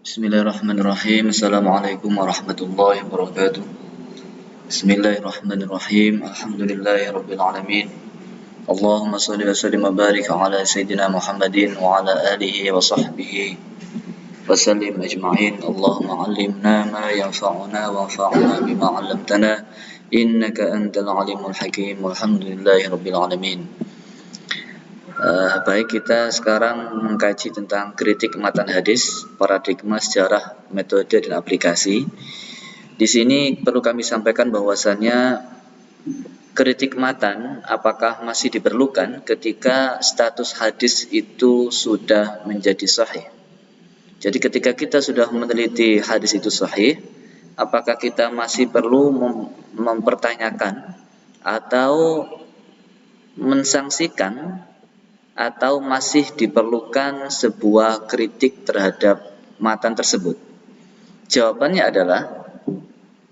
Bismillahirrahmanirrahim. Assalamualaikum warahmatullahi wabarakatuh. Bismillahirrahmanirrahim. Alhamdulillahirabbil alamin. Allahumma shalli wa sallim wa barik ala sayyidina Muhammadin wa ala alihi wa sahbihi wa sallim ajma'in. Allahumma 'allimna ma yanfa'una wanfa'na bima 'allamtana innaka antal alimul hakim. Walhamdulillahirabbil alamin. Baik, kita sekarang mengkaji tentang kritik matan hadis, paradigma, sejarah, metode, dan aplikasi. Di sini perlu kami sampaikan bahwasannya kritik matan apakah masih diperlukan ketika status hadis itu sudah menjadi sahih. Jadi ketika kita sudah meneliti hadis itu sahih, apakah kita masih perlu mempertanyakan atau mensangsikan atau masih diperlukan sebuah kritik terhadap matan tersebut? Jawabannya adalah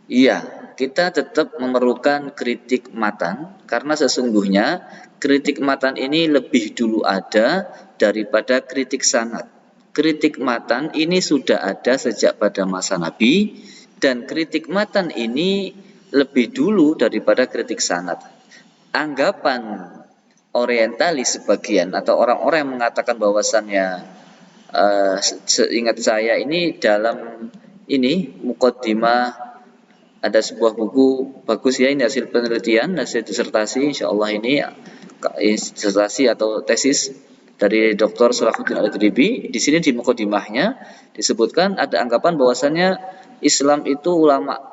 iya, kita tetap memerlukan kritik matan karena sesungguhnya kritik matan ini lebih dulu ada daripada kritik sanad. Kritik matan ini sudah ada sejak pada masa Nabi dan kritik matan ini lebih dulu daripada kritik sanad. Anggapan orientalis sebagian atau orang-orang yang mengatakan bahwasannya seingat saya ini dalam ini muqaddimah ada sebuah buku bagus ya, ini hasil penelitian, hasil disertasi insyaallah ini disertasi atau tesis dari Dr. Salahuddin Al-Idribi. Di sini di muqaddimahnya disebutkan ada anggapan bahwasannya Islam itu ulama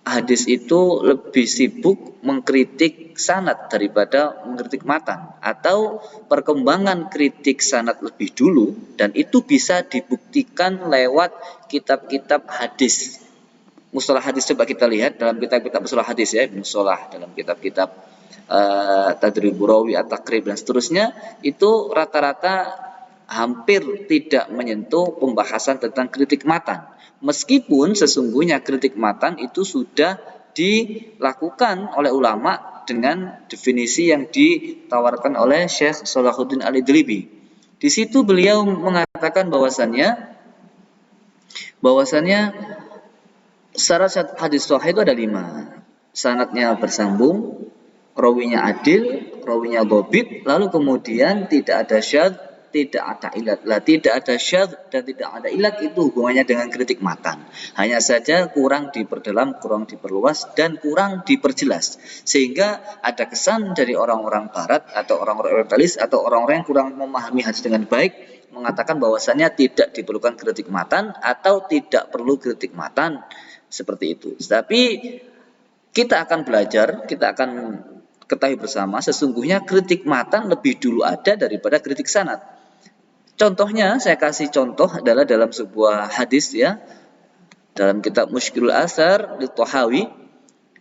hadis itu lebih sibuk mengkritik sanad daripada mengkritik matan, atau perkembangan kritik sanad lebih dulu dan itu bisa dibuktikan lewat kitab-kitab hadis. Mustalah hadis coba kita lihat dalam kitab-kitab mustalah hadis ya, Ibnu Shalah dalam kitab-kitab Tadribur Rawi, At-Taqrib dan seterusnya, itu rata-rata hampir tidak menyentuh pembahasan tentang kritik matan. Meskipun sesungguhnya kritik matan itu sudah dilakukan oleh ulama dengan definisi yang ditawarkan oleh Syekh Salahuddin Al-Idribi. Di situ beliau mengatakan bahwasannya syarat hadis sahih itu ada 5. Sanadnya bersambung, rawinya adil, rawinya dhabit, lalu kemudian tidak ada syadz, tidak ada ilat. Tidak ada syadz dan tidak ada ilat itu hubungannya dengan kritik matan. Hanya saja kurang diperdalam, kurang diperluas dan kurang diperjelas. Sehingga ada kesan dari orang-orang barat atau orang-orang orientalis atau orang-orang yang kurang memahami hadis dengan baik mengatakan bahwasannya tidak diperlukan kritik matan atau tidak perlu kritik matan seperti itu. Tapi kita akan belajar, kita akan ketahui bersama sesungguhnya kritik matan lebih dulu ada daripada kritik sanad. Contohnya, saya kasih contoh adalah dalam sebuah hadis ya, dalam kitab Mushkilul Athar di Tahawi,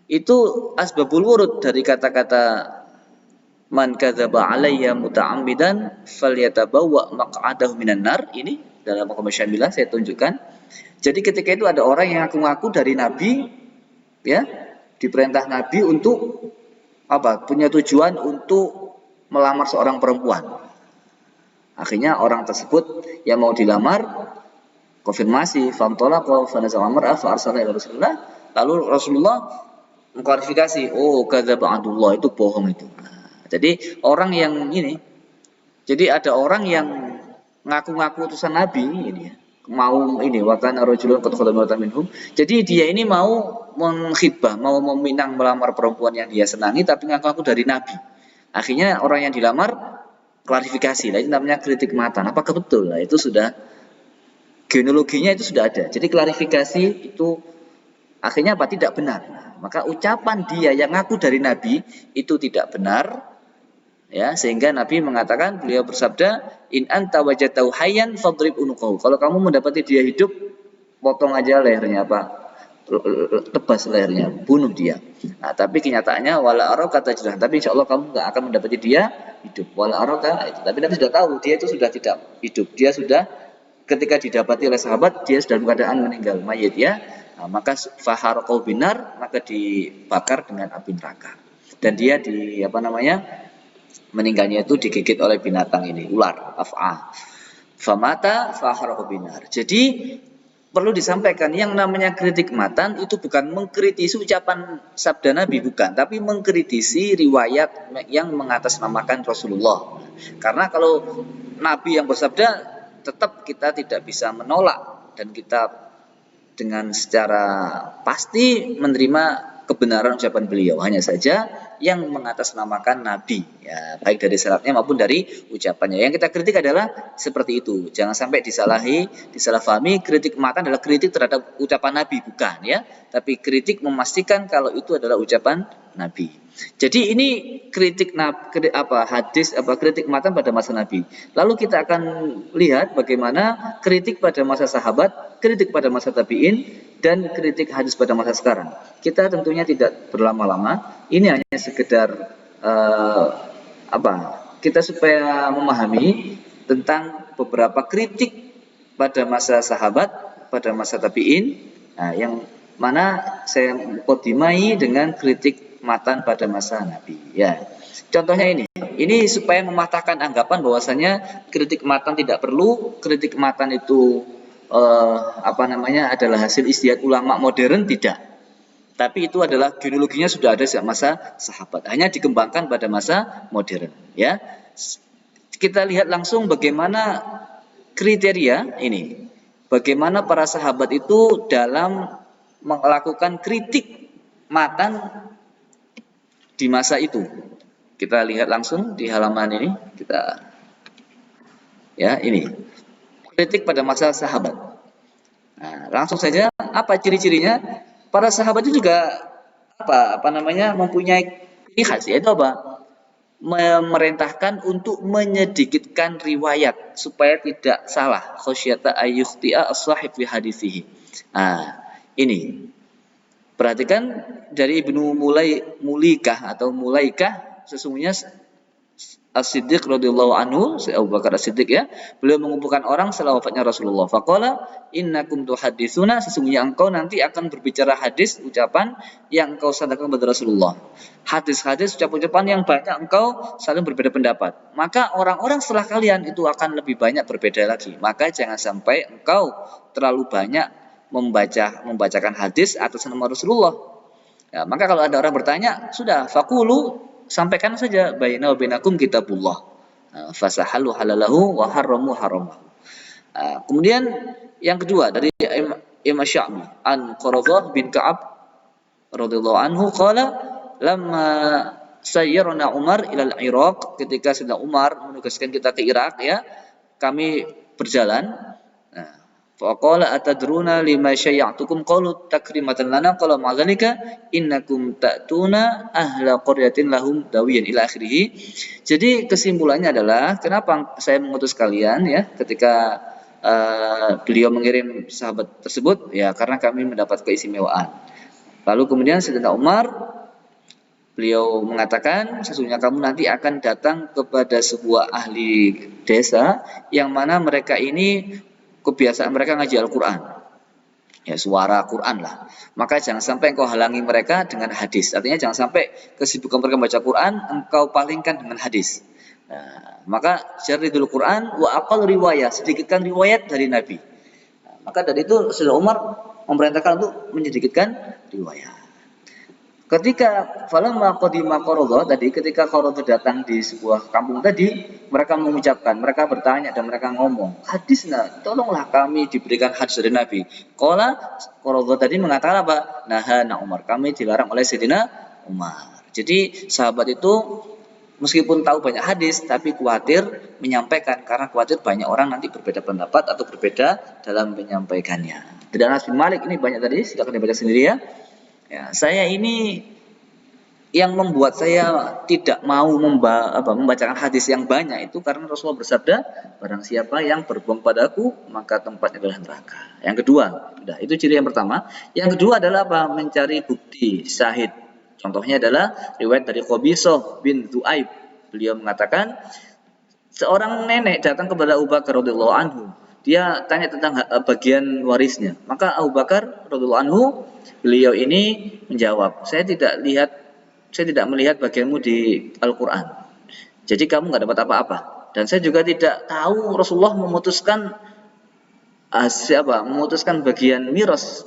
itu asbabul wurud dari kata-kata man kadzaba alayya muta'ammidan falyatabawwa maq'adahu minan nar, ini dalam Muhammad Syamilah saya tunjukkan. Jadi ketika itu ada orang yang ngaku-ngaku dari Nabi ya, diperintah Nabi untuk apa? Punya tujuan untuk melamar seorang perempuan. Akhirnya orang tersebut yang mau dilamar konfirmasi, fantalaqa fanazala mar'a fa arsala ila Rasulullah. Lalu Rasulullah mengklarifikasi, oh kadzaba Abdullah, itu bohong itu. Jadi orang yang ini, jadi ada orang yang ngaku-ngaku utusan Nabi ini ya, mau ini wakana rajulun qad khala minhum. Jadi dia ini mau menghibah, mau meminang melamar perempuan yang dia senangi tapi ngaku-ngaku dari Nabi. Akhirnya orang yang dilamar klarifikasi, lah itu namanya kritik matan. Apakah betul? Lah itu sudah genealoginya itu sudah ada. Jadi klarifikasi itu akhirnya apa? Tidak benar. Maka ucapan dia yang ngaku dari Nabi itu tidak benar. Ya, sehingga Nabi mengatakan, beliau bersabda, in anta wajadtahu hayyan fadrib unuqahu. Kalau kamu mendapati dia hidup, potong aja lehernya, apa? Tebas lehernya, bunuh dia. Nah, tapi kenyataannya wala araka tajrah. Tapi insya Allah kamu nggak akan mendapati dia hidup. Wala araka itu. Tapi Nabi sudah tahu dia itu sudah tidak hidup. Dia sudah ketika didapati oleh sahabat dia sudah dalam keadaan meninggal mayit ya. Nah, maka faharaqau binar, maka dibakar dengan api neraka. Dan dia meninggalnya itu digigit oleh binatang ini, ular, af'a. Famata faharaqau binar. Jadi perlu disampaikan yang namanya kritik matan itu bukan mengkritisi ucapan sabda Nabi, bukan, tapi mengkritisi riwayat yang mengatasnamakan Rasulullah. Karena kalau Nabi yang bersabda, tetap kita tidak bisa menolak dan kita dengan secara pasti menerima kebenaran ucapan beliau. Hanya saja yang mengatasnamakan Nabi, ya, baik dari syaratnya maupun dari ucapannya. Yang kita kritik adalah seperti itu. Jangan sampai disalahfahami. Kritik matan adalah kritik terhadap ucapan Nabi, bukan, ya. Tapi kritik memastikan kalau itu adalah ucapan Nabi. Jadi ini kritik kritik matan pada masa Nabi. Lalu kita akan lihat bagaimana kritik pada masa sahabat, kritik pada masa tabi'in, dan kritik hadis pada masa sekarang. Kita tentunya tidak berlama-lama. Ini hanya sekedar kita supaya memahami tentang beberapa kritik pada masa sahabat, pada masa tabi'in, yang mana saya mukadimai dengan kritik matan pada masa Nabi, ya. Contohnya ini supaya mematahkan anggapan bahwasanya kritik matan tidak perlu, kritik matan itu adalah hasil ijtihad ulama modern, tidak. Tapi itu adalah genealoginya sudah ada sejak masa sahabat, hanya dikembangkan pada masa modern, ya. Kita lihat langsung bagaimana kriteria ini. Bagaimana para sahabat itu dalam melakukan kritik matan di masa itu. Kita lihat langsung di halaman ini, ini kritik pada masa sahabat. Nah, langsung saja, apa ciri-cirinya? Para sahabat itu juga mempunyai ciri khas, yaitu memerintahkan untuk menyedikitkan riwayat supaya tidak salah, khasyata ayyukhti'a as-sahih fi hadithihi. Nah, ini perhatikan dari Ibnu Mulaikah, sesungguhnya As-Siddiq radhiyallahu anhu, Abu Bakar As-Siddiq, ya, beliau mengumpulkan orang setelah wafatnya Rasulullah. Faqala innakum tuhaditsuna, sesungguhnya engkau nanti akan berbicara hadis, ucapan yang engkau sandarkan kepada Rasulullah. Hadis-hadis, ucapan-ucapan yang banyak engkau saling berbeda pendapat. Maka orang-orang setelah kalian itu akan lebih banyak berbeda lagi. Maka jangan sampai engkau terlalu banyak membacakan hadis atas nama Rasulullah. Ya, maka kalau ada orang bertanya, sudah faqulu, sampaikan saja, baina wa bainakum kitabullah, fasahalu halalahu wa harramu haramahu. Kemudian yang kedua dari Imam Syafi'i an Quradah bin Ka'ab radhiyallahu anhu qala lamma sayyarna Umar ila al-Iraq, ketika Sayyidina Umar menugaskan kita ke Irak, ya, kami berjalan. Faqala atadruna lima syai'atukum, qalu takrimatan lana, qala ma'dzalika innakum ta'tuna ahla qaryatin lahum dawiyan ila akhirih. Jadi kesimpulannya adalah kenapa saya mengutus kalian, ya, ketika beliau mengirim sahabat tersebut, ya, karena kami mendapat keistimewaan. Lalu kemudian Sayyidina Umar, beliau mengatakan, sesungguhnya kamu nanti akan datang kepada sebuah ahli desa yang mana mereka ini kebiasaan mereka ngaji Al-Quran, ya, suara Quran lah. Maka jangan sampai engkau halangi mereka dengan hadis. Artinya jangan sampai kesibukan mereka membaca Quran engkau palingkan dengan hadis. Maka jaridul Quran wa aqal riwayah, sedikitkan riwayat dari Nabi. Maka dari itu Sayyidina Umar memerintahkan untuk menyedikitkan riwayat. Ketika falamma qadima Quradah tadi, ketika Quradah datang di sebuah kampung tadi, mereka mengucapkan, mereka bertanya dan mereka ngomong, hadisna, tolonglah kami diberikan hadis dari Nabi. Qala, Quradah tadi mengatakan apa? Nahana Umar, kami dilarang oleh Sayyidina Umar. Jadi sahabat itu meskipun tahu banyak hadis, tapi khawatir menyampaikan karena khawatir banyak orang nanti berbeda pendapat atau berbeda dalam menyampaikannya. Dari Anas bin Malik ini banyak tadi, silakan dibaca sendiri, ya. Ya, saya ini yang membuat saya tidak mau membacakan hadis yang banyak itu karena Rasulullah bersabda, barang siapa yang berbohong padaku maka tempatnya adalah neraka. Yang kedua, itu ciri yang pertama. Yang kedua adalah mencari bukti syahid. Contohnya adalah riwayat dari Qabisah bin Du'aib. Beliau mengatakan, seorang nenek datang kepada Abu Bakar radhiyallahu anhu. Dia tanya tentang bagian warisnya. Maka Abu Bakar radhiyallahu anhu, beliau ini menjawab, saya tidak melihat bagianmu di Al-Quran. Jadi kamu nggak dapat apa-apa. Dan saya juga tidak tahu Rasulullah memutuskan siapa memutuskan bagian miras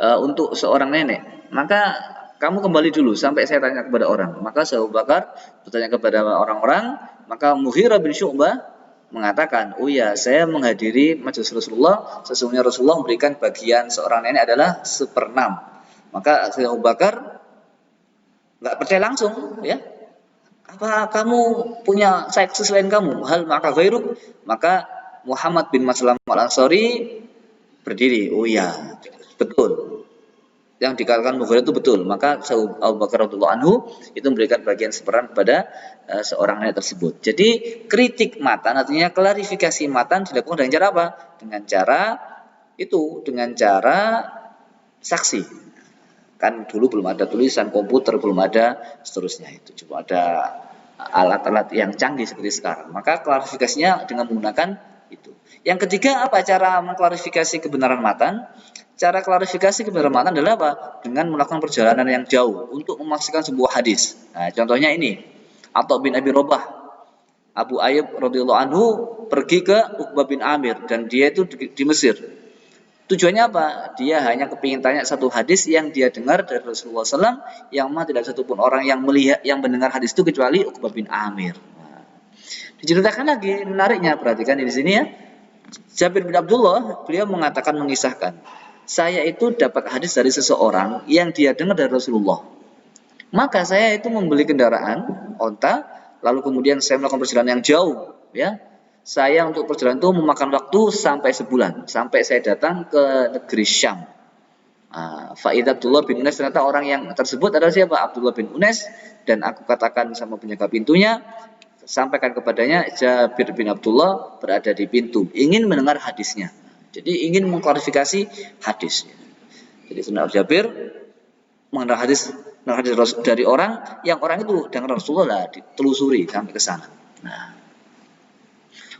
untuk seorang nenek, maka kamu kembali dulu sampai saya tanya kepada orang. Maka Abu Bakar bertanya kepada orang-orang, maka Mughirah bin Syu'bah mengatakan, oh ya, saya menghadiri majelis Rasulullah, sesungguhnya Rasulullah memberikan bagian seorang nenek adalah 1/6. Maka Abu Bakar nggak percaya langsung, ya, apa kamu punya saksi selain kamu? Hal maka gairuk? Maka Muhammad bin Maslam al-Ansari berdiri. Oh iya, betul. Yang dikatakan Mughirah itu betul. Maka Abu Bakar radhiyallahu anhu itu memberikan bagian 1/4 kepada seorang nenek tersebut. Jadi kritik matan artinya klarifikasi matan dilakukan dengan cara apa? Dengan cara saksi. Kan dulu belum ada tulisan, komputer belum ada, seterusnya itu. Cuma ada alat-alat yang canggih seperti sekarang. Maka klarifikasinya dengan menggunakan itu. Yang ketiga, apa cara mengklarifikasi kebenaran matan? Cara klarifikasi kebenaran matan adalah apa? Dengan melakukan perjalanan yang jauh untuk memastikan sebuah hadis. Nah, contohnya ini, Atha bin Abi Robah, Abu Ayyub radhiyallahu anhu pergi ke Uqbah bin Amir dan dia itu di Mesir. Tujuannya apa? Dia hanya kepingin tanya satu hadis yang dia dengar dari Rasulullah SAW, yang mana tidak satupun orang yang melihat, yang mendengar hadis itu kecuali Uqbah bin Amir. Nah, diceritakan lagi, menariknya, perhatikan di sini ya. Jabir bin Abdullah, beliau mengatakan, mengisahkan, saya itu dapat hadis dari seseorang yang dia dengar dari Rasulullah. Maka saya itu membeli kendaraan, onta, lalu kemudian saya melakukan perjalanan yang jauh, ya. Saya untuk perjalanan itu memakan waktu sampai sebulan, sampai saya datang ke negeri Syam. Faidah Abdullah bin Unes, ternyata orang yang tersebut adalah siapa? Abdullah bin Unes, dan aku katakan sama penjaga pintunya, sampaikan kepadanya Jabir bin Abdullah berada di pintu, ingin mendengar hadisnya. Jadi ingin mengklarifikasi hadis. Jadi sebenarnya Jabir mengenal hadis dari orang yang orang itu dengan Rasulullah, ditelusuri sampai ke sana. Nah,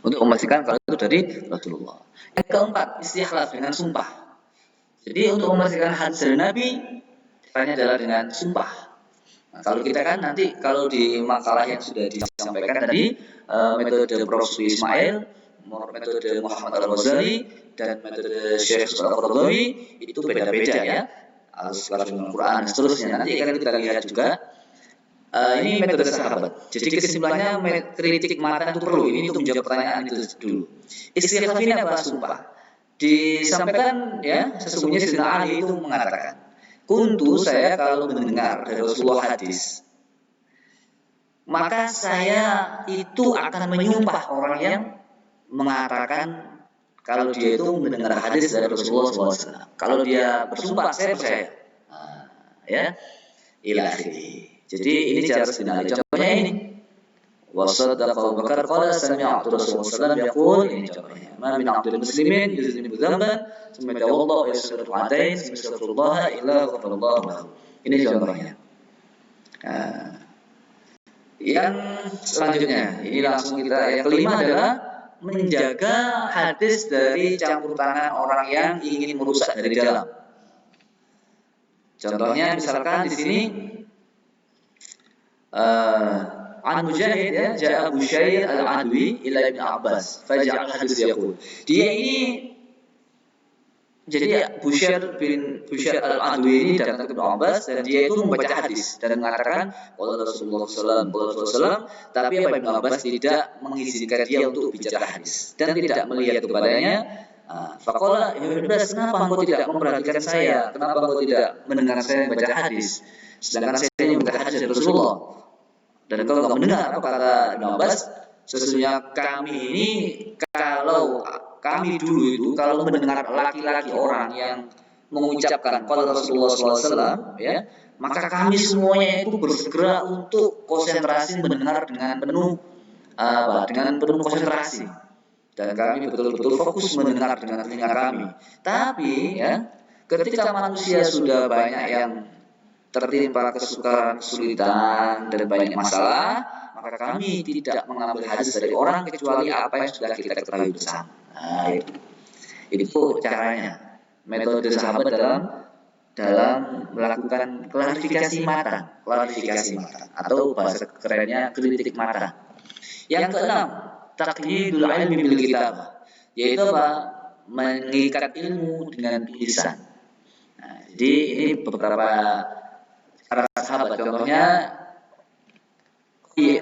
untuk memastikan kalau itu dari Rasulullah. Yang keempat, istikhlaf dengan sumpah. Jadi untuk memastikan hadis dari Nabi, caranya adalah dengan sumpah. Nah, kalau kita kan nanti kalau di makalah yang sudah disampaikan tadi, metode Prof. Ismail, metode Muhammad Al-Ghazali, dan metode Syekh Al-Qaradawi itu beda-beda ya. Al-Istiqlal dengan Quran dan seterusnya. Nanti akan kita lihat juga. Ini metode sahabat. Jadi kesimpulannya kritik matan itu perlu. Ini untuk menjawab pertanyaan itu dulu. Istikhlaf ini apa? Sumpah. Disampaikan ya, sesungguhnya Sayyidina Ali itu mengatakan, kuntu saya kalau mendengar dari Rasulullah hadis, maka saya itu akan menyumpah orang yang mengatakan kalau dia itu mendengar hadis dari Rasulullah SAW. Kalau dia bersumpah, saya percaya. Ya, ila akhirih. Jadi ini cara Sayyidina Ali. Contohnya ini. Wasaddaqa Abu Bakar qala sami'tu Rasulullah sallallahu yaqul, ini contohnya. Ma min 'abdil muslimin yuznibu dzamban tsumma yatawalla wa yastaghfiru adain astaghfirullah illa ghafarallahu lahu. Ini contohnya. Yang selanjutnya, ini langsung kita yang kelima adalah menjaga hadis dari campur tangan orang yang ingin merusak dari dalam. Contohnya misalkan di sini an Mujahid ya, ja'a Bushair al-Adwi ila Ibn Abbas faja'al hadis yaqul. Dia ini jadi Bushair al-Adwi ini datang ke Ibn Abbas dan dia itu membaca hadis dan mengatakan qala Rasulullah SAW, tapi Ibn Abbas tidak mengizinkan dia untuk bicara hadis dan tidak melihat kepadanya. Faqala, Ibn Abbas, kenapa engkau tidak memperhatikan saya? Kenapa engkau tidak mendengar saya membaca hadis? Sedangkan saya ini membaca hadis dari Rasulullah. Dan kalau nggak mendengar, apa kata Ibn Abbas? Sesungguhnya kami ini, kalau kami dulu itu, kalau mendengar laki-laki orang yang mengucapkan qala Rasulullah SAW, ya, maka kami semuanya itu bersegera untuk konsentrasi mendengar dengan penuh konsentrasi. Dan kami betul-betul fokus mendengar dengan telinga kami. Tapi, ya, ketika manusia sudah banyak yang tertimpa kesulitan dan banyak masalah, maka kami tidak mengambil hadis dari orang kecuali apa yang sudah kita ketahui bersama. Nah, itu caranya, metode sahabat dalam melakukan klarifikasi matan atau bahasa kerennya kritik matan. Yang keenam, taqyidul ilmi bil kitab, yaitu apa? mengikat ilmu dengan tulisan. Nah, jadi ini beberapa para sahabat. Contohnya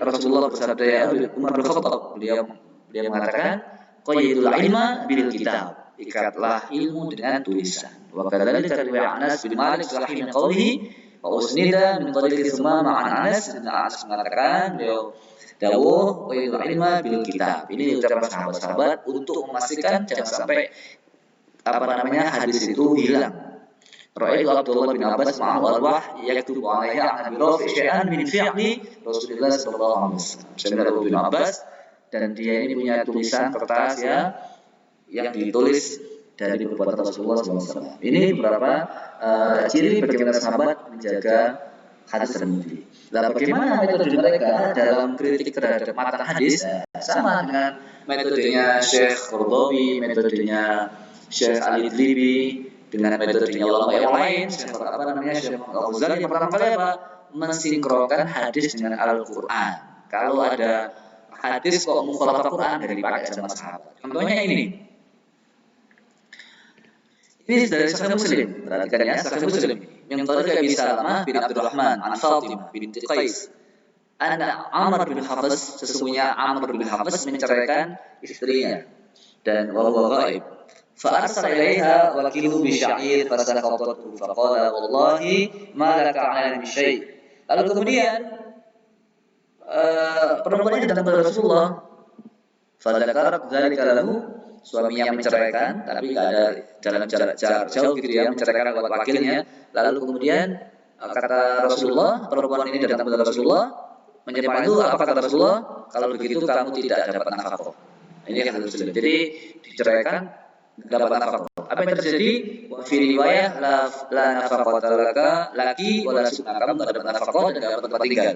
Rasulullah bersabda, Umar bin Khattab, beliau mengatakan, qayyidul ilma bil kitab, ikatlah ilmu dengan tulisan. Wa kadzalika riwayat Anas bin Malik sahih min qawlihi wa usnida min tariqi Sumama an Anas. Anas mengatakan, beliau dawuh qayyidul ilma bil kitab. Ini ucapan sahabat-sahabat untuk memastikan jangan sampai hadis itu hilang. Ra'aitu Abdullah bin Abbas ma'ahu al-wah yaktubu 'alaiha 'an Abi Rafi' syai'an min fi'li Rasulullah sallallahu alaihi wasallam. Sayyidina bin Abbas, dan dia ini punya tulisan kertas ya yang ditulis dari perbuatan Rasulullah sallallahu alaihi wasallam. Ini beberapa ciri bagaimana sahabat menjaga hadis tersebut. Nah, bagaimana metode mereka dalam kritik terhadap matan hadis? Sama dengan metodenya Syekh Qaradawi, metodenya Syekh Al-Idlibi, dengan metodenya ulama yang lain. Syekh Al-Ghazali yang pertama kali mensinkronkan hadis dengan Al-Quran. Kalau ada hadis kok mukhalafah Quran, dari pakai sama sahabat. Contohnya ini dari Sahih Muslim. Perhatikan ya, Sahih Muslim. Yang tadi Abi Salamah bin Abdurrahman an Fatimah binti Qais, anna Amr bin Hafiz, sesungguhnya Amr bin Hafiz menceraikan istrinya dan wa huwa ghaib. فأرسل إليها وكيله بشعير فسقطته فقال والله ما لك على من شيء. Lalu kemudian perempuan ini datang kepada Rasulullah. Fadzakarat dzalika lahu, suaminya menceraikan tapi tidak ada jarak jauh gitu ya, menceraikan lewat wakilnya. Lalu kemudian kata Rasulullah, perempuan ini datang kepada Rasulullah menyampaikan itu, apa kata Rasulullah? Kalau begitu kamu tidak dapat nafkah. Ini hadis Muslim. Jadi diceraikan dapat nafkah. Apa yang terjadi? Wa fi riwayah la nafaqata laki wala sunnah, kamu tidak dapat nafkah dan dapat tempat tinggal.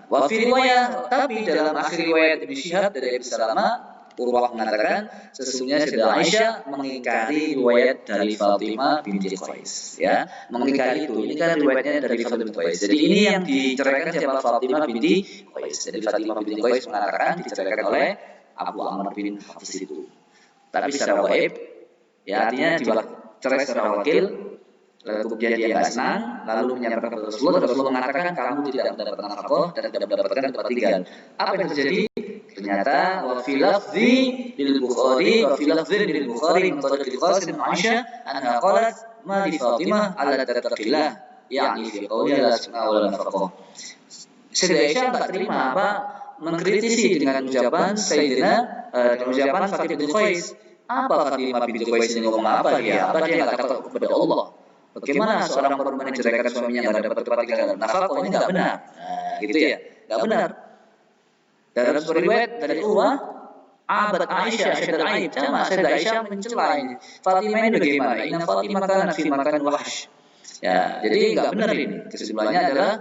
Wa fi riwayah, tapi dalam akhir riwayat Ibnu Syihab dari Abi Salamah, Urwah mengatakan sesungguhnya Sayyidah Aisyah mengingkari riwayat dari Fatimah binti Qais, ya, mengingkari itu. Ini kan riwayatnya dari Fatimah binti Qais. Jadi ini yang diceraikan siapa? Fatimah binti Qais. Jadi Fatimah binti Qais mengatakan diceraikan oleh Abu Amr bin Hafiz itu. Tapi secara waib, ya artinya cerai secara wakil, lalu kemudian dia nggak senang, lalu menyampaikan kepada Rasulullah, dan Rasulullah mengatakan kamu tidak mendapatkan nafkah dan tidak mendapatkan tempat tinggal. Apa yang terjadi? Ternyata wa fi lafzi lil Bukhari min tariq Qasim bin Aisyah anha qalat ma li Fatimah alla tattaqillah, yakni fi qawliha la sunnah wala nafkah. Sayyidah Aisyah enggak terima mengkritisi dengan ucapan Sayyidina dengan ucapan Fatimah bin Qais. Apa Fatimah bin Qais ini ngomong apa dia? Apa dia enggak takut kepada Allah? Bagaimana seorang perempuan yang menceraikan suaminya enggak dapat tempat tinggal dan nafkah? Ini enggak benar. Nah, gitu ya. Enggak benar. Dalam sebuah riwayat dari Urwah, abad Aisyah Sayyidah Aisyah mencela ini. Fatimah ini bagaimana? Inna Fatimah kana fi makan wahsh. Ya, jadi enggak benar ini. Kesimpulannya adalah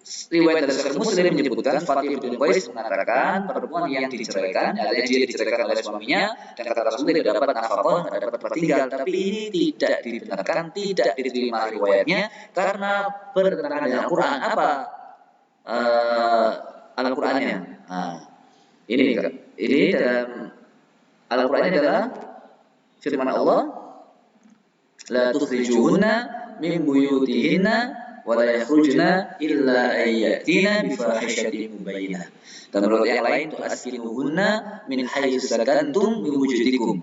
riwayat dari Sahih Muslim menyebutkan Fatimah bin Qais mengatakan perempuan yang diceraikan, artinya dia diceraikan oleh suaminya, dan kata Rasulullah tidak dapat nafkah, tidak dapat tempat tinggal. Tapi ini tidak dibenarkan, tidak diterima riwayatnya karena bertentangan dengan Al-Quran. Apa Al-Qurannya? Nah, ini dalam Al-Qurannya adalah firman Allah, la tukhrijuhunna min buyutihinna wala yakhrujna illa ayyatina bi fahishatin mubayyinah. Dan menurut yang lain tu askinuhunna min haythu sakantum min wujudikum.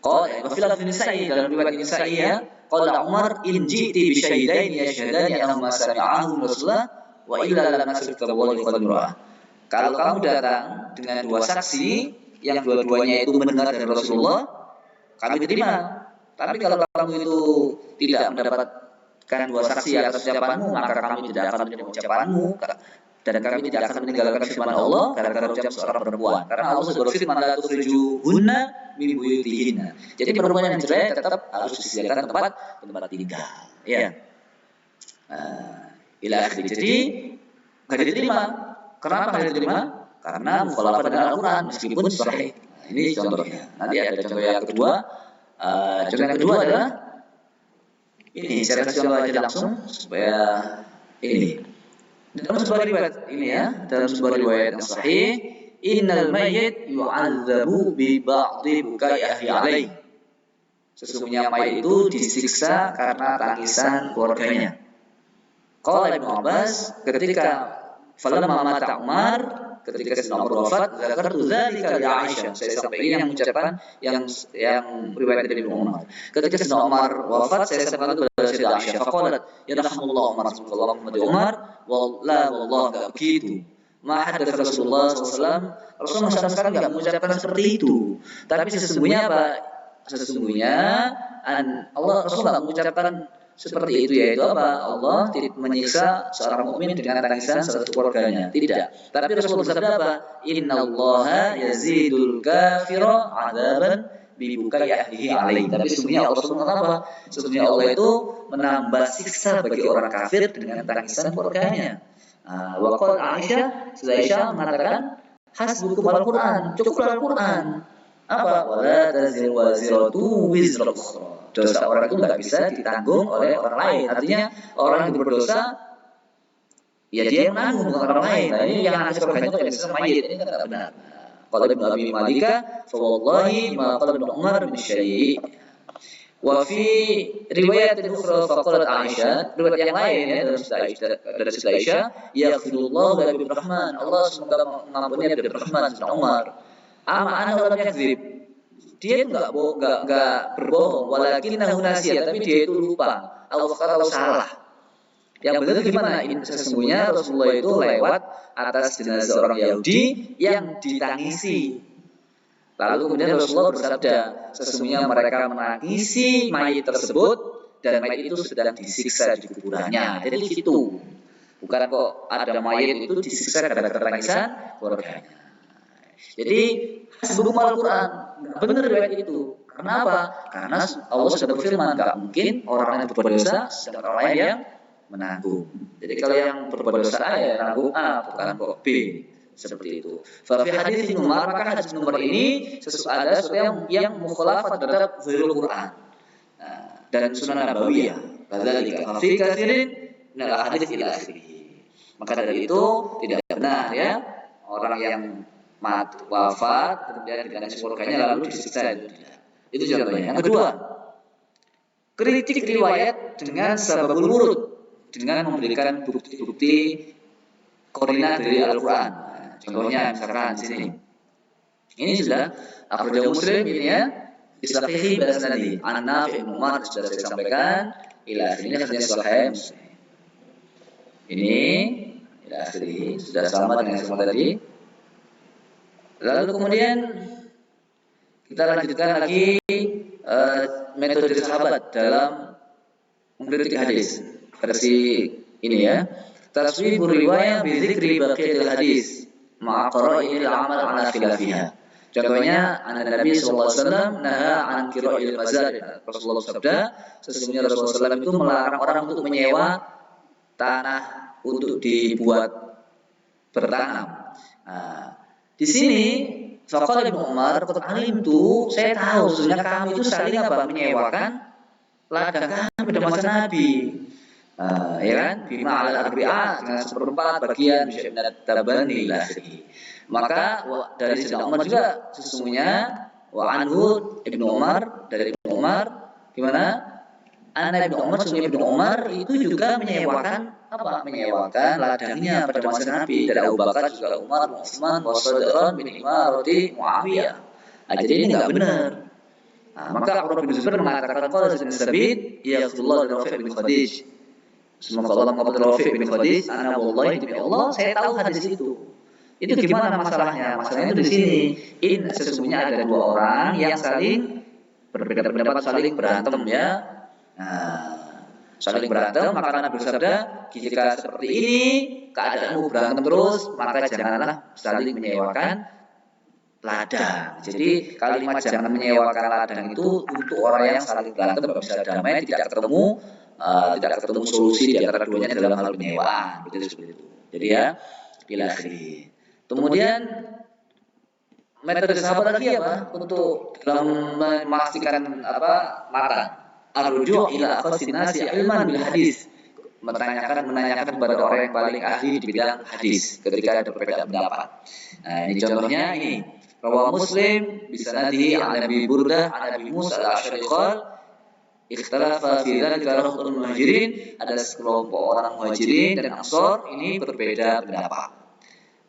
Qala wa fil Nisa'i, dalam riwayat Nisa'i ya, qala Umar in ji'ti bi syahidaini yashhadani annahuma sami'ahu Rasulullah wa illa lam nasrika walli qadra. Kalau kamu datang dengan dua saksi yang dua-duanya itu mendengar dari Rasulullah, kami terima. Tapi kalau kamu itu tidak mendapatkan dua saksi atas ucapanmu, maka kami tidak akan menerima ucapanmu, dan kami tidak akan meninggalkan firman Allah gara-gara ucapan seorang perempuan. Karena Allah sudah berfirman, la tukhrijuhunna min buyutihinna. Jadi perempuan yang cerai tetap harus disediakan tempat tinggal. Ya. Ila akhir. Jadi enggak diterima. Kenapa enggak diterima? Karena mukhalafah dengan Al-Quran meskipun sahih. Ini contohnya. Nanti ada contoh yang kedua. Contoh yang kedua adalah ini, saya kasih contoh aja langsung supaya ini. Dalam sebuah riwayat ini ya, dalam sebuah riwayat yang sahih innal mayyit yu'adzabu bi ba'dhi bukai ahli alaih. Sesungguhnya mayit itu disiksa karena tangisan keluarganya. Qala Ibnu Abbas, ketika falamma mata Umar, ketika Sayyidina Umar wafat, zakartu dzalika li Aisyah. Saya sampaikan yang mengucapkan yang riwayat dari Ibnu Umar. Ketika Sayyidina Umar wafat, saya sampaikan kepada Sayyidah Aisyah, faqalat, yarhamullah Umar, Rasulullah Umar, wallah enggak begitu. Ma hadatsa Rasulullah SAW, Rasulullah sama sekali enggak mengucapkan seperti itu. Tapi sesungguhnya apa? Sesungguhnya Allah Rasulullah mengucapkan seperti itu, yaitu apa? Allah tidak menyiksa seorang mukmin dengan tangisan satu keluarganya, tidak. Tapi Rasulullah bersabda apa? Innallaha yazidul kafira 'adzaban bi bukai ahlihi alaih. Tapi sesungguhnya Allah apa? Sesungguhnya Allah itu menambah siksa bagi orang kafir dengan tangisan keluarganya. Wa qala Aisyah mengatakan hasbukum al-Qur'an, cukuplah Al-Qur'an. Apa? Wala taziru waziratu wizra ukhra. Dosa orang itu nggak bisa ditanggung oleh orang lain. Artinya orang yang berdosa, ya dia yang menanggung, bukan orang lain. Nah, ini yang akan surganya itu yang mayit, ini kan tidak benar. Kalau Ibnu Abi Malika, fa wallahi ma qala Ibnu Umar min syai'. Wa fi riwayat ukhra faqalat Aisyah, riwayat yang lain ya dari Sayyidah Aisyah, yaghfirullahu li Rahman, Allah semoga mengampuni Abi Rahman bin Umar. Ama ana lam yakdzib. Dia itu enggak berbohong, walakinnahu nasiya, tapi dia itu lupa. Allah kalau salah. Yang benar gimana? Sesungguhnya Rasulullah itu lewat atas jenazah orang Yahudi yang ditangisi. Lalu kemudian Rasulullah bersabda, sesungguhnya mereka menangisi mayit tersebut dan mayit itu sedang disiksa di kuburannya. Jadi gitu. Bukan kok ada mayit itu disiksa karena tangisan keluarganya. Jadi hasbukum al-Qur'an, benar riwayat itu. Kenapa? Karena Allah sudah berfirman, enggak mungkin orang yang berbuat dosa sedang orang lain yang menanggung. Jadi kalau yang berbuat dosa ya menanggung A, bukan kok B. Seperti itu. Fa fi hadis Umar, maka hadis nomor ini ada sesuatu yang mukhalafat terhadap zahirul Qur'an. Dan Sunan Nabawiyah. Kadzalika fa fi katsirin min al-hadits ila akhirih. Maka dari itu tidak benar ya orang yang wafat kemudian dengan keluarganya lalu disiksa, itu tidak. Itu contohnya. Yang kedua, kritik riwayat dengan sababul wurud, dengan memberikan bukti-bukti koordinat dari Al-Qur'an. Contohnya misalkan di sini. Ini sudah akhrajahu Muslim ini ya. Bisahihi balasnadi. An-Nafi' bin Umar sudah saya sampaikan. Ila akhirnya hadis sahih Muslim. Ini ila akhirih sudah sama dengan semua tadi. Lalu kemudian kita lanjutkan lagi metode sahabat dalam mengkritik hadis. Versi ini ya. Taswibur riwayah bi dzikri baqiyil hadis ma'a qara'il amal ala khilafiha. Contohnya Nabi sallallahu alaihi wasallam naha an qira'il mazar. Rasulullah sabda, sesungguhnya Rasulullah SAW itu melarang orang untuk menyewa tanah untuk dibuat bertanam. Di sini faqala Ibnu Umar, qad alimtu, saya tahu sesungguhnya kami itu saling apa? Menyewakan ladang kami pada masa Nabi. Ya kan? Bima al-arbi'a, dengan seperempat bagian minat tabani ila akhirih. Maka dari Sayyidina Umar juga sesungguhnya wa anhu Ibnu Umar, dari Ibnu Umar gimana? Anak Ibnu Umar, sesungguhnya Ibnu Umar itu juga menyewakan apa? Menyewakan ladangnya pada masa Nabi. Dari Abu Bakar juga Umar, Utsman, Wasadron bin Imarati, Muawiyah. Jadi ini enggak benar. Maka Urwah bin Zubair mengatakan qala Ibnu Sabit, ya Rasulullah Rafi' bin Khadij. Semoga Allah mengabulkan Rafi' bin Khadij, ana wallahi demi Allah saya tahu hadis itu. Itu gimana masalahnya? Masalahnya itu di sini. Sesungguhnya ada dua orang yang saling berbeda pendapat, saling berantem ya. Saling berantem, maka Nabi bersabda, jika seperti ini keadaanmu berantem terus, maka janganlah saling menyewakan ladang. Jadi kalimat jangan menyewakan ladang itu untuk orang yang saling berantem bisa damai, tidak ketemu solusi di antara keduanya dalam hal penyewaan. Begitu seperti itu. Jadi ya, bila akhiri. Kemudian metode sahabat lagi apa untuk dalam memastikan matang? Arruju' ila aqsin nasi ilman bil hadis. menanyakan kepada orang yang paling ahli di bidang hadis ketika ada perbedaan pendapat. Nah, ini contohnya ini. Rawa Muslim bisanadihi an Nabi Burdah an Nabi Musa al-Asy'ari qala ikhtalafa fi dzalika rahtul muhajirin, ada sekelompok orang muhajirin dan ansor ini berbeda pendapat.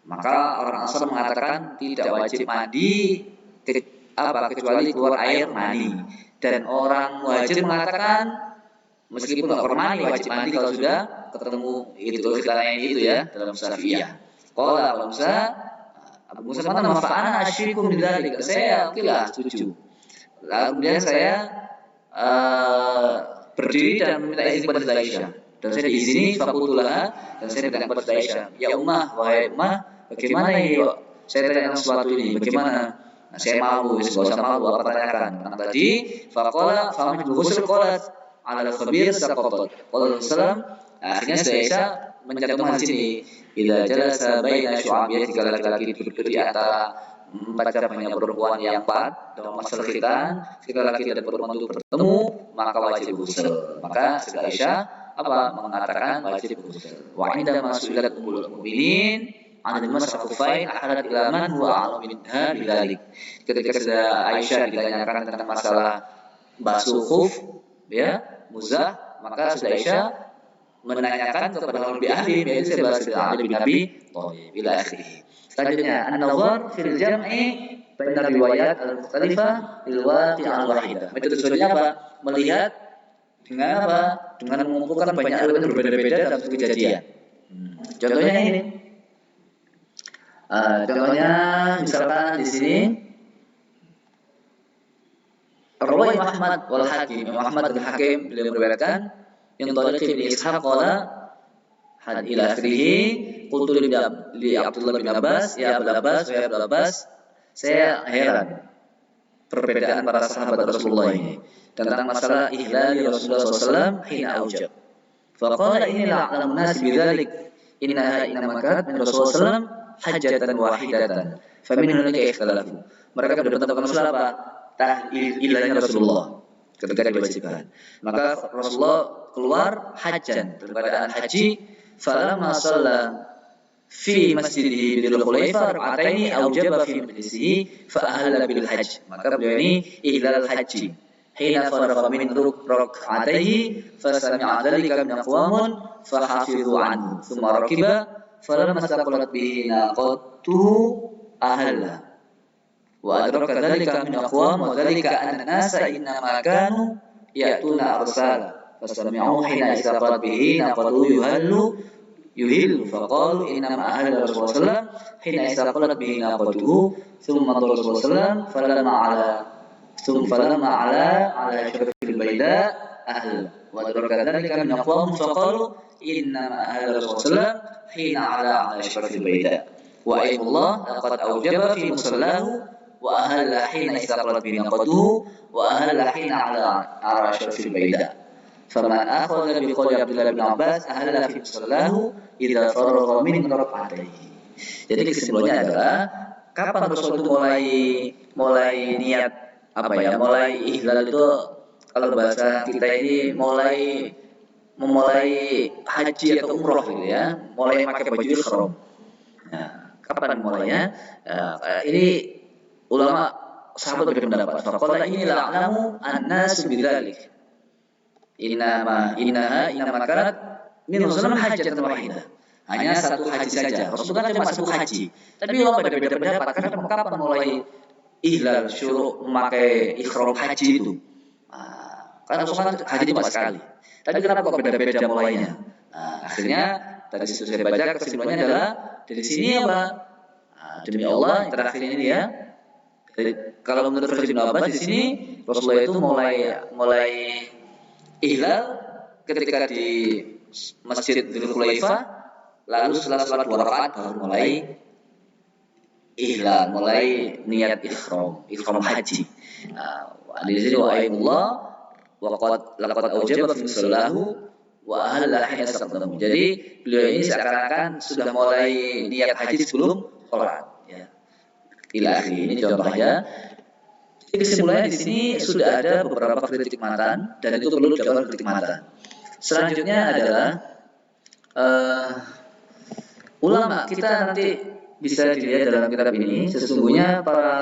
Maka orang ansor mengatakan tidak wajib mandi kecuali keluar air mani, dan orang muhajir mengatakan meskipun nggak pernah mandi wajib mandi kalau sudah ketemu itu khilafnya itu ya dalam Syafi'iyah. Qala Abu Musa mana mafa'ana asyrikum bidzalik, saya okelah setuju. Lalu kemudian saya berdiri dan meminta izin kepada Aisyah, dan saya diizini fakultulah, dan saya bilang kepada Aisyah, ya ummah, wahai ummah, bagaimana ini saya tanya sesuatu ini, bagaimana? Nah, saya malu, saya usah malu apa tanyakan tentang tadi. Faqala fa'amid ghusl qalat ala khabir saqatat. Qala sallam, akhirnya Aisyah mencantumkan di sini, idza jalasa baina syu'abiyah, jika laki-laki duduk di antara empat cabangnya perempuan yang empat dalam masalah khitan, jika laki dan perempuan itu bertemu maka wajib ghusl. Maka Aisyah mengatakan wajib ghusl. Wa inda masulat ummul mukminin an al-masah khufain ahadat ila man huwa a'lamu minha bidzalik. Ketika Aisyah ditanyakan tentang masalah basuh khuf ya, muzah, maka Aisyah menanyakan kepada orang lebih ahli, yaitu Sayyidina Ali bin Abi Thalib ila akhirih. Selanjutnya an-nazar fil jam'i baina riwayat al-mukhtalifah lil waqi' al-wahidah. Metode selanjutnya apa? Melihat dengan apa? Dengan mengumpulkan banyak riwayat berbeda-beda dalam satu kejadian. Contohnya ini. Contohnya misalkan di sini Rawi Ahmad wal Hakim, Ahmad dan Hakim beliau meriwayatkan yang tariq Ibnu Ishaq qala had ila akhirih qultu li Abdullah bin Abbas, ya Abdul Abbas, saya heran perbedaan para sahabat Rasulullah ini tentang masalah ihlali Rasulullah SAW hina aujab. Faqala inni la'lamu nas bidzalik innama kanat min Rasulullah SAW hajjatan wahidatan famin hunaka ikhtalafu. Mereka berdebat masalah apa? Ihlanya Rasulullah ketika diwajibkan. Maka Rasulullah keluar hajjan dalam keadaan haji, falamma shalla fi masjidihi bil khulaifah rak'ataini aujaba fi majlisihi fa ahalla bil hajj. Maka beliau ini ihlal haji hina faraqa min rak'ataihi fa sami'a dzalika min aqwamun fa hafidhu anhu thumma rakiba falamma saqalat bihi naqatuhu ahalla wa adraka dzalika min aqwam wa dzalika anna an-nasa innama kanu ya'tuna arsala fasami'u hina istaqalat bihi naqatuhu yuhillu faqalu innama ahalla Rasulullah hina istaqalat bihi naqatuhu thumma Rasulullah falamma ala syarfil bayda ahla wa adraka dzalika min aqwam faqalu innama ahalla Rasulullah hina ala syarfil bayda wa ayyullah laqad awjaba fi musallahu wa ahalla hina istaqalat bihi naqatuhu wa ahalla hina ala syarfil bayda. Faman akhadha bi qawli Abdullah bin Abbas ahalla fi musallahu idza faragha min rak'ataihi. Jadi kesimpulannya adalah kapan Rasul itu mulai niat mulai ihlal itu, kalau bahasa kita ini memulai haji atau umroh gitu ya, mulai pakai baju ihram. Nah, kapan mulainya? Ini ulama sahabat berpendapat. Faqala ini la'lamu an-nas bidzalik. Innaha kanat min Rasulullah hajjatan wahidah. Hanya satu haji saja. Rasulullah kan cuma satu haji. Tapi ulama berbeda pendapat kapan mulai ihlal syuru' memakai ihram haji itu. Karena Rasulullah haji cuma sekali. Tapi kenapa kok beda-beda mulainya? Akhirnya tadi sudah saya baca, kesimpulannya adalah dari sini apa? Demi Allah yang terakhir ini ya. Kalau menurut versi Ibnu Abbas di sini Rasulullah itu mulai ihlal ketika di Masjid Dzul Khulaifah, lalu setelah salat 2 rakaat baru mulai ihlal, mulai niat ihram haji. Di sini wa ayyullah laqad aujaba fi sallahu wa ahalla hina saqadamu. Jadi beliau ini seakan-akan sudah mulai niat haji sebelum salat ya. Ila akhir. Ini contohnya. Jadi kesimpulannya di sini sudah ada beberapa kritik matan dan itu perlu dilakukan kritik matan. Selanjutnya adalah eh, ulama kita nanti bisa dilihat dalam kitab ini, sesungguhnya para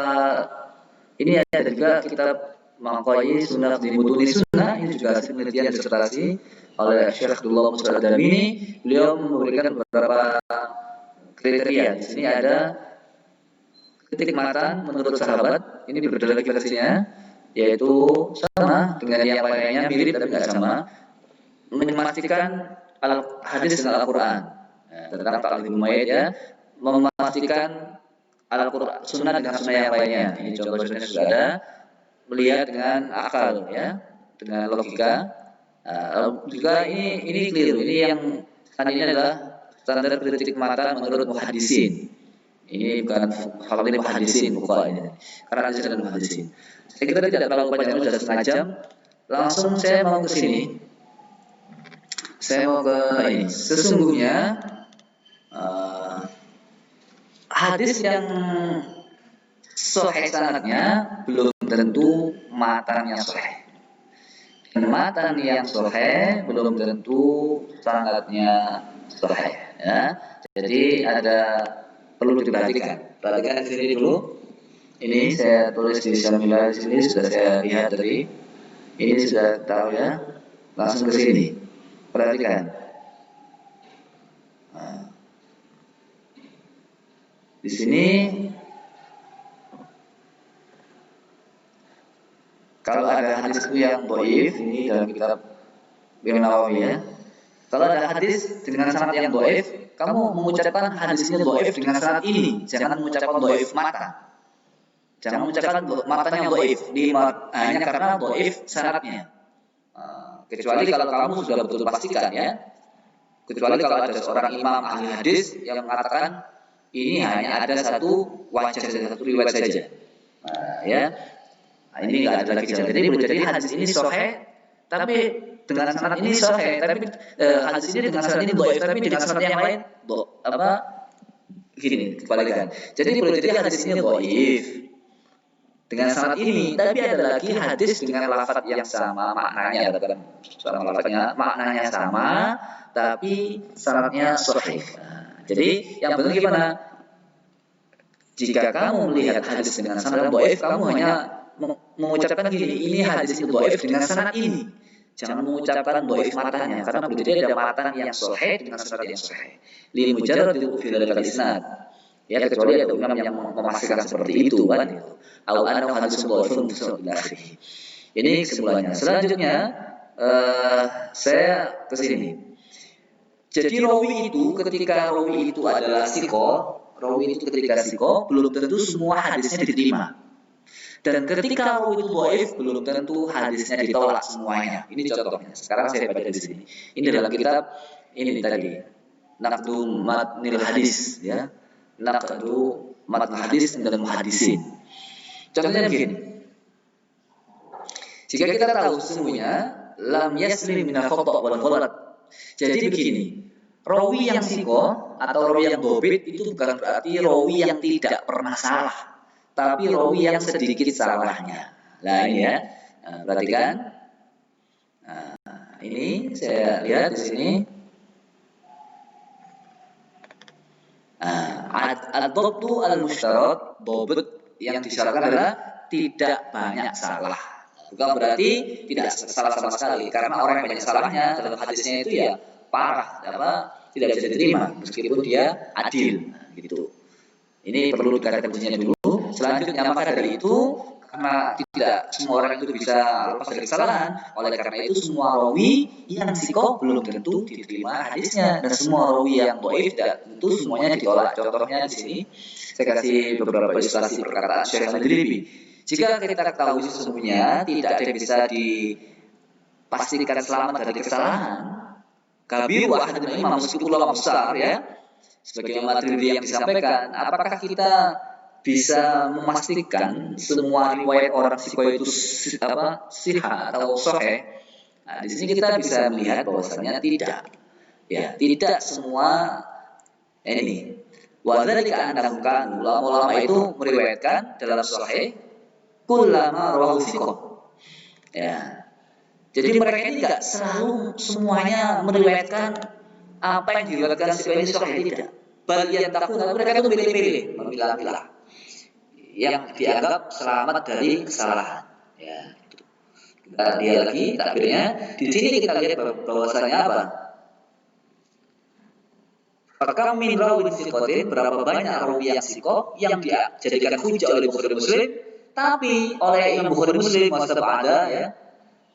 ini ada juga kitab Maqayi Sunnah di Mutuni Sunnah, ini juga hasil penelitian disertasi oleh Syekh Abdullah Musa Al-Adamini. Beliau memberikan beberapa kriteria. Di sini ada ketikmatan menurut sahabat, ini berbeda lagi versinya, yaitu sama dengan yang lainnya, mirip tapi nggak sama, memastikan hadis dengan Al-Quran. Tentang ta'lim mayit ya, memastikan Al-Quran sunnah dengan sunnah yang lainnya. Ini contoh-contohnya sudah ada. Melihat dengan akal ya, dengan logika. Juga ini keliru. Ini yang ini adalah standar kritik mata menurut muhaddisin. Ini bukan fakir muhaddisin bukan ini. Karena hadis dan muhaddisin. Saya kira tidak terlalu panjang, sudah setengah jam. Langsung saya mau ke sini. Saya mau ke ini. Sesungguhnya hadis yang sahih sanadnya belum tentu matan yang sahih. Dan matan yang sahih belum tentu sanadnya sahih. Ya. Jadi perlu diperhatikan. Perhatikan di sini dulu. Ini saya tulis di Samila di sini, sudah saya lihat tadi. Ini sudah tahu ya. Langsung ke sini. Perhatikan. Di sini kalau ada hadis itu yang dhaif, ini dalam kitab Ibnu Nawawi ya. Kalau ada hadis dengan sanad yang dhaif, kamu mengucapkan hadisnya dhaif dengan sanad ini, jangan mengucapkan dhaif mata. Jangan mengucapkan matanya dhaif hanya karena dhaif sanadnya. Kecuali kalau kamu sudah betul pastikan ya. Kecuali kalau ada seorang imam ahli hadis yang mengatakan ini hanya ada satu wajah saja, satu riwayat saja. Ya. Ini enggak ada lagi jalan. Jadi boleh jadi hadis ini sahih tapi dengan sanad ini sahih, tapi hadis ini dengan sanad ini dhaif, tapi dengan sanad yang lain gini, kebalikan. Jadi boleh jadi hadis ini dhaif dengan sanad ini, tapi ada lagi hadis dengan lafaz yang sama maknanya, sama lafaznya, maknanya sama, tapi sanadnya sahih. Jadi yang benar gimana? Jika kamu melihat hadis dengan sanad dhaif, kamu hanya mengucapkan gini, ini hadis itu dhaif dengan sanad ini. Jangan mengucapkan dhaif matanya, karena boleh jadi ada matan yang sahih dengan sanad yang sahih. Li mujarradil fi dzalika isnad. Ya, kecuali ada imam yang memastikan seperti itu kan itu. Au annahu hadisun dhaifun ila akhirih. Ini kesimpulannya. Selanjutnya saya ke sini. Jadi rawi itu ketika rawi itu adalah rawi itu ketika siko belum tentu semua hadisnya diterima. Dan ketika rawi itu dhaif belum tentu hadisnya ditolak semuanya. Ini contohnya. Sekarang saya baca di sini. Ini dalam kitab ini tadi. Naqdu matnil hadis ya. Naqdu matnil hadis dan muhaddisin. Contohnya begini. Jika kita tahu sesungguhnya lam yaslim minal khata' wal ghalat. Jadi begini. Rawi yang siko atau rawi yang dobit itu bukan berarti rawi yang tidak pernah salah, tapi rawi yang sedikit salahnya. Nah ini ya, perhatikan. Ini saya lihat di sini. Ad-dhabtu al-mushtarak, dobit yang disyaratkan adalah tidak banyak salah. Bukan berarti tidak salah sama sekali, karena orang yang banyak salahnya dalam hadisnya itu ya parah, tidak bisa diterima meskipun dia adil. Gitu. Ini perlu dikatakan kuncinya dulu. Selanjutnya maka dari itu, karena tidak semua orang itu bisa lepas dari kesalahan, oleh karena itu semua rawi yang sikoh belum tentu diterima hadisnya, dan semua rawi yang dhaif tidak tentu semuanya ditolak. Contohnya di sini saya kasih beberapa ilustrasi perkataan Syekh Al-Madribi. Jika kita ketahui sesungguhnya tidak ada yang bisa dipastikan selamat dari kesalahan, kabiru ahadun imam meskipun ulama besar ya, sebagai materi yang disampaikan, apakah kita bisa memastikan semua riwayat orang siko itu sihah atau sahih? Nah, di sini kita bisa melihat bahwasanya tidak. Ya, tidak semua ini. Wa dzalika annahum kanu ulama itu meriwayatkan dalam sahih kullama rawu siko. Ya. Jadi mereka ini enggak selalu semuanya meriwayatkan apa yang diriwayatkan si ini sahih tidak. Bal yantakuna, mereka itu milih-milih, memilah-milah yang dianggap selamat dari kesalahan. Ya, itu. Kita lihat lagi takbirnya. Di sini kita lihat bahwasanya apa? Maka min rawin sikotin, berapa banyak rawi yang sikot yang dijadikan hujah oleh Bukhari Muslim, tapi oleh Imam Bukhari Muslim masih ada ya.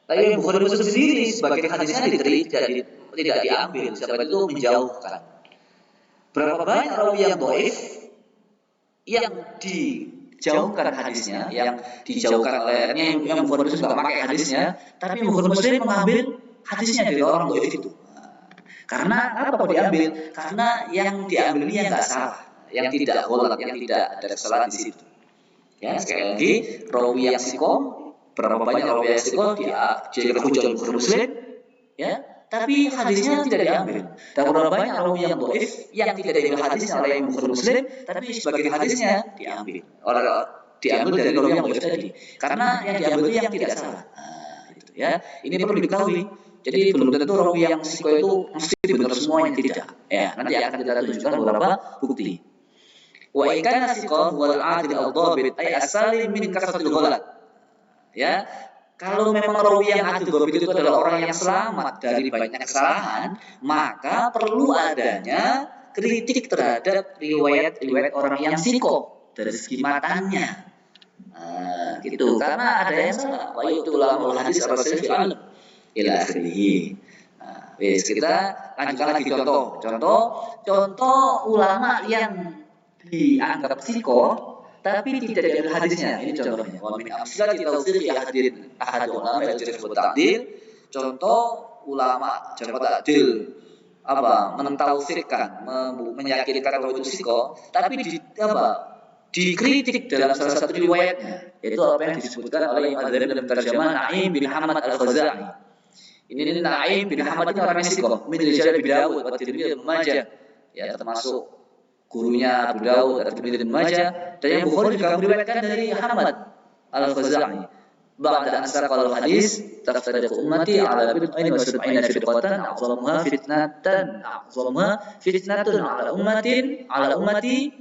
Tapi Imam Bukhari Muslim sendiri sebagai hadisnya tidak diambil, sebab itu menjauhkan. Berapa banyak rawi yang dhaif yang dijauhkan hadisnya, yang dijauhkan oleh Imam Bukhari Muslim tidak pakai hadisnya, tapi Imam Bukhari Muslim mengambil hadisnya dari orang dhaif itu. Karena apa kok diambil? Karena yang diambil ini yang nggak salah, yang tidak ghalat, yang tidak ada kesalahan di situ. Ya, sekali lagi, rawi yang sikoh, berapa banyak rawi yang sikoh dia jadi hujah Bukhari Muslim, ya, tapi hadisnya tidak diambil. Dan berapa banyak rawi yang dhaif yang tidak diambil hadisnya oleh Bukhari Muslim, tapi sebagai hadisnya diambil dari rawi yang dhaif tadi. Karena yang diambil itu yang tidak salah. Nah, itu ya. Ini perlu diketahui. Jadi belum tentu rawi yang sikoh itu mesti benar semuanya, tidak. Ya, nanti akan kita tunjukkan beberapa bukti. Wa in kana sikoh wal adil al-dhabit ay asalim min kasratil ghalat. Ya, kalau memang rawi yang adil dhabit itu adalah orang yang selamat dari banyak kesalahan, maka perlu adanya kritik terhadap riwayat orang yang sikoh dari segi matanya. Gitu. Karena ada yang salah. Wa yu'tul hadis ar-rasul fi alam ila akhirih. Kita lanjutkan lagi contoh ulama yang dianggap sikoh tapi tidak diambil hadisnya. Ini contohnya. Wa min amsalati tawsiq ahad ulama al-jarh wa ta'dil. Contoh ulama jarh wa ta'dil mentausikkan, meyakinkan bahwa itu sikoh, tapi dikritik dalam salah satu riwayatnya, yaitu apa yang disebutkan oleh Imam Adzhabi dalam terjemahan Naim bin Hamad al-Khuzai. Ini Naim bin Hamad ini orang sikoh, min rijal Abi Dawud wa Tirmidzi dan Majah, ya, termasuk gurunya Abu Dawud, Tirmidzi dan Majah. Dan yang Bukhari juga meriwayatkan dari Hamad al-Khuzai. Ba'da an saqal hadis taftariqu ummati ala bid'ain wa sab'ina firqatan a'zamuha fitnatun ala ummati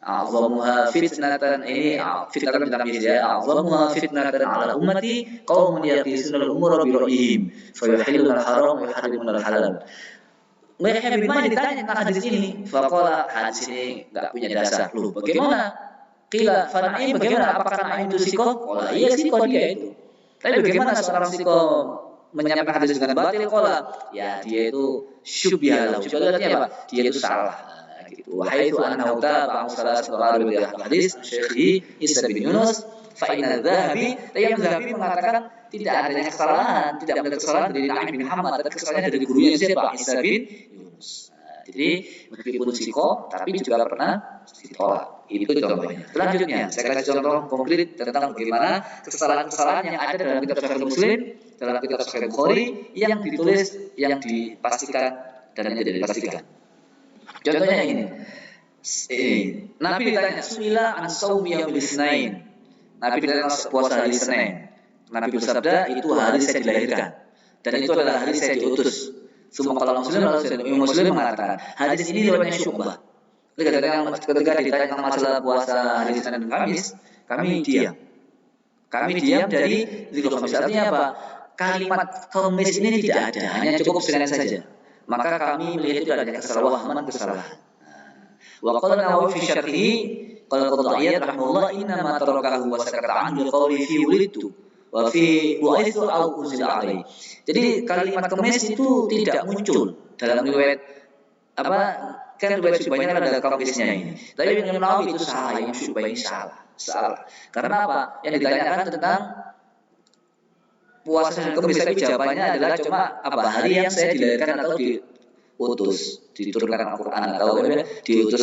a'zamuha fitnatan, ini fitnatan tamyiz ya, a'zamuha fitnatan ala ummati qaumun yaqisuna al-umura bi ra'yihim fa yuhilluna al-haram wa yuharrimuna al-halal. Mereka bagaimana ditanya tentang hadis ini? Faqala, hadis ini enggak punya dasar. Loh, bagaimana? Qila fa Naim, bagaimana, apakah Naim itu sikoh? Qala, iya sikoh dia itu. Tapi bagaimana seorang sikoh menyampaikan hadis dengan batil? Qala, ya dia itu syubhah lahu. Syubhah artinya apa? Dia itu salah. Wahai itu annahu taba'a salah seorang dari hadis Syekh Isa bin Yunus fa inna Dzahabi, yang Dzahabi mengatakan tidak adanya kesalahan, tidak ada kesalahan dari Naim bin Hamad, ada kesalahan dari gurunya siapa? Isa bin Yunus. Jadi meskipun sikoh tapi juga pernah ditolak. Itu contohnya. Selanjutnya saya kasih contoh konkret tentang bagaimana kesalahan-kesalahan yang ada dalam kitab Sahih Muslim, dalam kitab Sahih Bukhari yang ditulis, yang dipastikan dan yang tidak dipastikan. Contohnya ini. Nabi ditanya, "Su'ila an shaumi yaumil Itsnain." Nabi ditanya puasa hari Senin. Nabi bersabda, "Itu hari saya dilahirkan dan itu adalah hari saya diutus." Semua kalau Muslim lalu Muslim mengatakan, hadis ini riwayatnya Syu'bah. Ketika ditanya tentang masalah puasa hari Senin dan Kamis, kami diam. Kami diam dari Dzulhijjah Khamis. Artinya apa? Kalimat Kamis ini tidak ada, hanya cukup Senin saja. Maka kami melihat itu adanya kesalahan. Wa qala Nawawi fi syarhihi, qala Qadhiyat rahimahullah, inna ma tarakahu wa sakata an bi qawli fi wulidtu wa fi bu'itsu aw unzila alaihi. Jadi kalimat Kamis itu tidak muncul dalam riwayat kan riwayat Syu'bahnya ada Kamisnya ini. Tapi Imam Nawawi itu salah, yang Syu'bah ini salah. Karena apa? Yang ditanyakan tentang puasa Kamis, tapi jawabannya adalah cuma hari yang saya dilahirkan atau diutus, diturunkan Al-Quran, atau diutus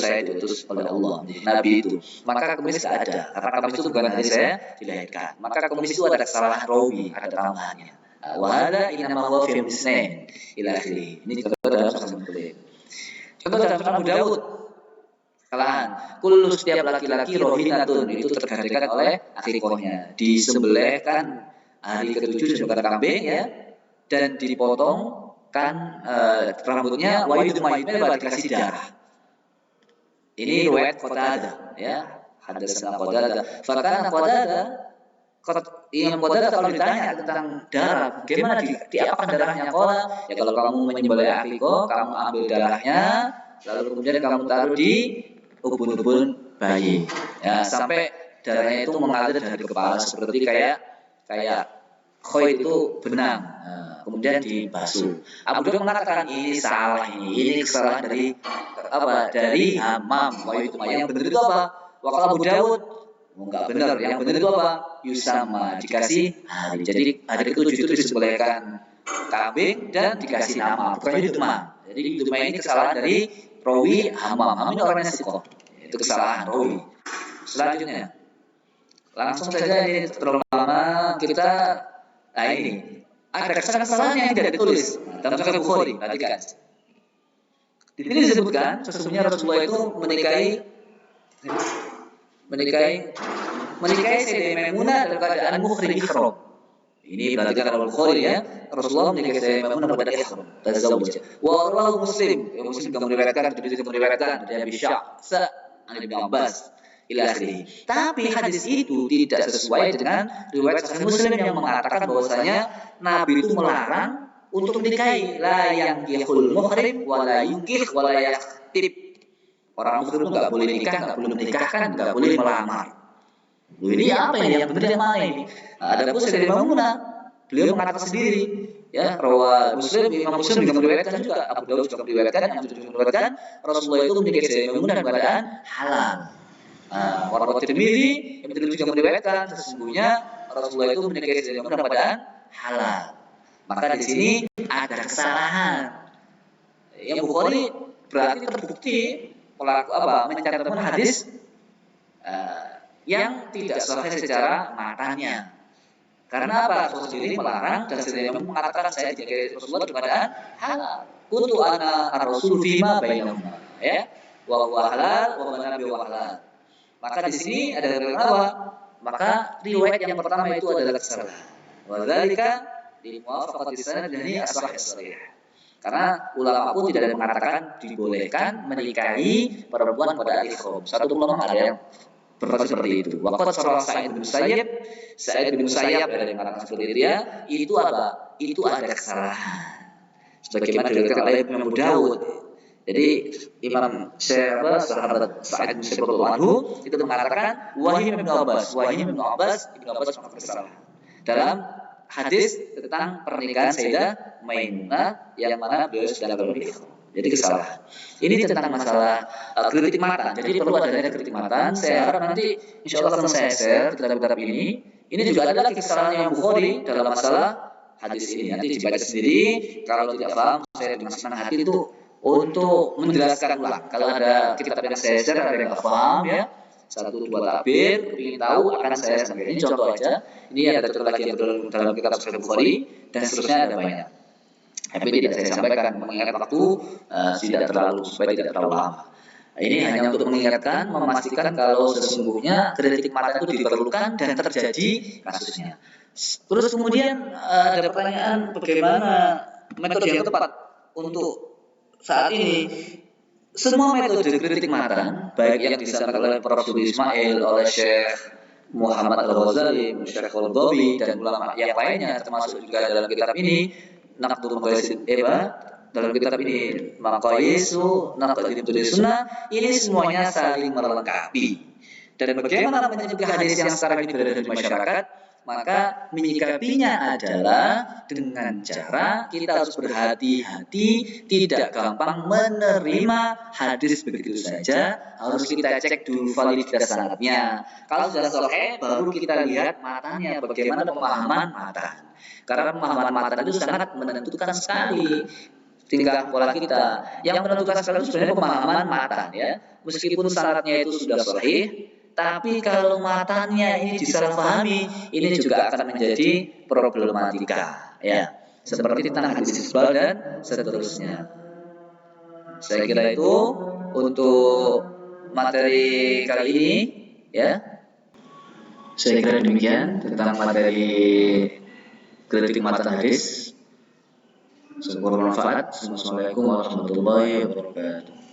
oleh Allah, Nabi itu. Maka Kamis tidak ada, karena Kamis itu bukan hari saya dilahirkan. Maka Kamis itu ada kesalahan rawi, ada tambahannya. Wahada inama huwa fi Itsnain ila akhirih. Ini contoh dalam Sahih Muslim. Contoh dalam Sunan Abu Dawud. Kesalahan. Kullu, setiap laki-laki rohinatun, itu tergantikan oleh akikahnya, disembelihkan hari ke-7 sebagai kambing ya, dan dipotong kan rambutnya wahid mayitnya dikasih darah. Ini riwayat Qatadah ya. Hadatsana Qatadah. Fakana Qatadah Imam Qatadah kalau ditanya tentang darah, bagaimana diapakan darahnya qala? Ya kalau kamu menyembelih akikah, kamu ambil darahnya, lalu kemudian kamu taruh di ubun-ubun bayi. Ya, sampai darahnya itu mengalir dari kepala seperti kayak khoid itu benang. Nah, kemudian dibasuh. Abu Daud mengatakan ini salah ini kesalahan dari dari Hammam. Wah itu yang benar itu apa? Wakil Abu Daud enggak benar, yang benar itu apa? Yusama, dikasih hari. Jadi hari ke-7 itu disembelihkan kambing dan dikasih nama, bukan Yudma. Jadi Yudma ini kesalahan dari rawi Hammam. Hammam ini orangnya sikoh. Itu kesalahan rawi. Selanjutnya, langsung saja ini terlalu lama kita. Nah ini ada kesalahan yang tidak ditulis dalam Sahih Bukhari. Perhatikan. Di sini disebutkan sesungguhnya Rasulullah itu menikahi Sayyidah Maimunah dalam keadaan muhrim ihram. Ini berarti kan Al-Bukhari ya. Rasulullah menikahi Sayyidah Maimunah pada ihram. Tazawwuj. Wa rawahu Muslim. Muslim juga meriwayatkan dari Abi Sya'sa an Ibnu Abbas ila akhirih. Tapi hadis itu tidak sesuai dengan riwayat Sahih Muslim yang mengatakan bahwasanya Nabi itu melarang untuk menikahi la yankihul muhrim wa la yunkih wa la yaktib. Orang muslim itu nggak boleh nikah, nggak boleh menikahkan, nggak boleh melamar. Ini apa ini? Yang benar yang mana ini? Ada pun Sayyidah Maimunah, beliau mengatakan sendiri, ya, rawa Muslim, Imam Muslim juga meriwayatkan juga, Abu Daud juga meriwayatkan, yang juga meriwayatkan Rasulullah itu menikahi Sayyidah Maimunah dalam keadaan halal. Orang Tirmidzi yang juga meriwayatkan sesungguhnya Rasulullah itu menikahi Sayyidah Maimunah dalam keadaan halal. Maka di sini ada kesalahan. Yang Bukhari berarti terbukti pelaku mencatatkan hadis yang tidak sahih secara matanya. Karena apa? Rasulullah sendiri melarang dan sendiri mengatakan saya tidak Rasulullah keadaan halal. Kuntu ana ar-rasul fima bainahuma. Ya. Wa huwa halal wa nabi wa halal. Maka di sini ada apa? Maka riwayat yang pertama itu adalah kesalahan. Wa dzalika li muwafaqati sanad dari as-sahih. Karena ulama pun tidak ada mengatakan dibolehkan menikahi perempuan pada ihram. Satu ulama ada yang berkata seperti itu. Waqat sarah Sa'id bin Musayyab ada yang mengatakan seperti itu ya. Itu apa? Itu ada kesalahan. Sebagaimana diriwayatkan oleh Imam Abu Daud. Jadi Imam sahabat Sa'id bin Musayyab itu mengatakan Wahim bin Abbas mengatakan kesalahan. Dalam hadis tentang pernikahan Sayyidah Maimunah yang mana beliau sedang bernikah. Jadi kesalahan. Ini tentang masalah kritik matan. Jadi perlu adanya kritik matan. Saya harap nanti insya Allah akan saya share kitab-kitab ini. Ini juga ada lagi kesalahan yang Bukhari dalam masalah hadis ini. Nanti dibaca sendiri. Kalau tidak paham, saya dengan senang hati itu untuk menjelaskan ulang. Kalau ada kitab yang saya share ada yang tidak paham ya. 1, 2 tabir, ingin tahu akan saya sampaikan. Ini contoh aja. Ini ada contoh lagi yang dalam kitab Sahih Bukhari dan seterusnya ada banyak. Tapi tidak saya sampaikan mengingat waktu tidak terlalu supaya tidak terlalu lama. Ini hanya untuk mengingatkan, memastikan kalau sesungguhnya kritik mata itu diperlukan dan terjadi kasusnya. Terus kemudian ada pertanyaan bagaimana metode yang tepat untuk saat ini. Semua metode kritik matan, baik yang disampaikan oleh Prof. Ismail, oleh Syekh Muhammad Al-Ghazali, Syekh Al-Dhabi, dan ulama yang lainnya, termasuk juga dalam kitab ini, Naqdul Maqayis dalam kitab ini, Maqayisu, Naqdul Sunnah, ini semuanya saling melengkapi. Dan bagaimana menyikapi hadis yang sekarang ini berada di masyarakat? Maka menyikapinya adalah dengan cara kita harus berhati-hati, tidak gampang menerima hadis begitu saja. Harus kita cek dulu validitas sanadnya. Kalau sudah sahih, baru kita lihat matanya, bagaimana pemahaman matan. Karena pemahaman matan itu sangat menentukan sekali tingkah pola kita. Yang menentukan sekali itu sebenarnya pemahaman matan ya. Meskipun sanadnya itu sudah sahih, tapi kalau matanya ini disalahpahami, ini juga akan menjadi problematika, ya. Seperti tentang hadis isbal dan seterusnya. Saya kira itu untuk materi kali ini, ya. Saya kira demikian tentang materi kritik matan hadis. Semoga bermanfaat. Assalamualaikum warahmatullahi wabarakatuh.